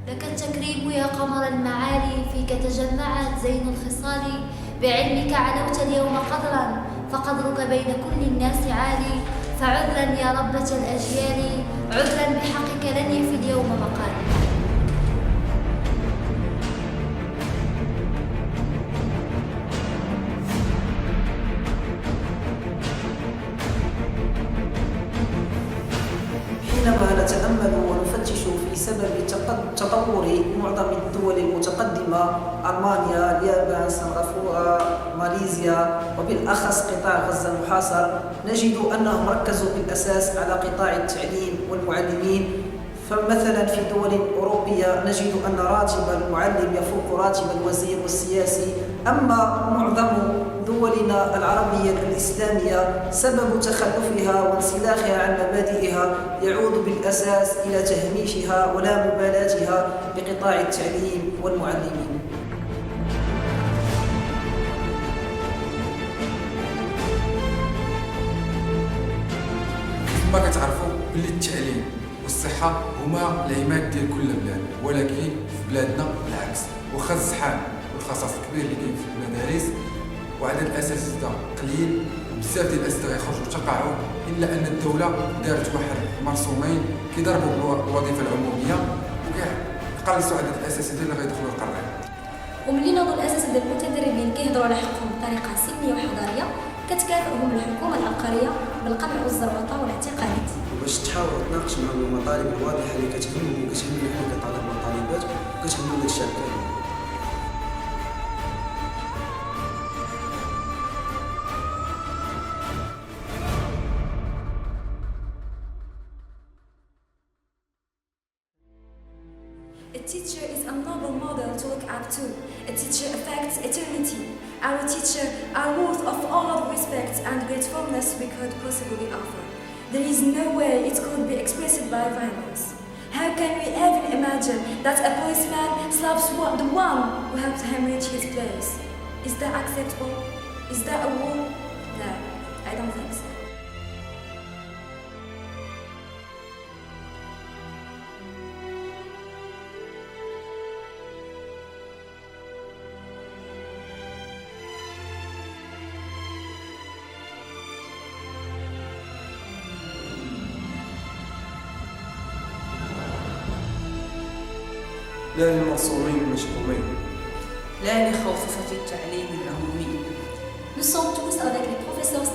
لك التكريم يا قمر المعالي، فيك تجمعت زين الخصال، بعلمك علوت اليوم قدرا، فقدرك بين كل الناس عالي. فعذرا يا ربة الأجيال، عذرا بحقك لن يفي اليوم مقالي. حينما نتأمل ونفتش في سبب تطور معظم الدول المتقدمة، ألمانيا، اليابان، سنغافورة، ماليزيا، وبالأخص قطاع غزة المحاصر، نجد أنهم ركزوا بالأساس على قطاع التعليم والمعلمين. فمثلا في دول أوروبية نجد أن راتب المعلم يفوق راتب الوزير والسياسي. أما معظم دولنا العربية الإسلامية سبب تخلفها وانسلاخها عن مبادئها يعود بالأساس إلى تهميشها ولا مبالاتها بقطاع التعليم والمعلمين. كما كتعرفوا بلي التعليم والصحة هما العماد ديال كل بلاد، ولكن في بلادنا العكس. واخا الزحام والخصاص الكبير اللي كاين في المدارس وعدد الاساتذه قليل وبزاف ديال الاساتذه يخرجوا تقاعد، الا ان الدوله دارت واحد مرسومين كيضربوا الوظيفه العموميه وكاع قلصوا عدد الاساتذه اللي غيدخلوا القرايه. وملي ناضوا الاساتذه المتدربين كيهضروا على حقهم بطريقه سلميه وحضاريه، كتكافئهم الحكومه العبقريه بالقمع والزروطه والاعتقالات. وباش تحاول تناقش معهم المطالب الواضحه اللي كتهمهم وكتهمنا حنا كطلبه وطالبات وكتهمنا الشعب كامل. A teacher is a noble model to look up to. A teacher affects eternity. Our teachers are worth of all the respect and gratefulness we could possibly offer. There is no way it could be expressed by violence. How can we even imagine that a policeman slaps the one who helped him reach his place? Is that acceptable? Is that a war? No, I don't think so. لا للمرسومين المشؤومين، لا لخوفة التعليم العمومي. Nous sommes tous avec les professeurs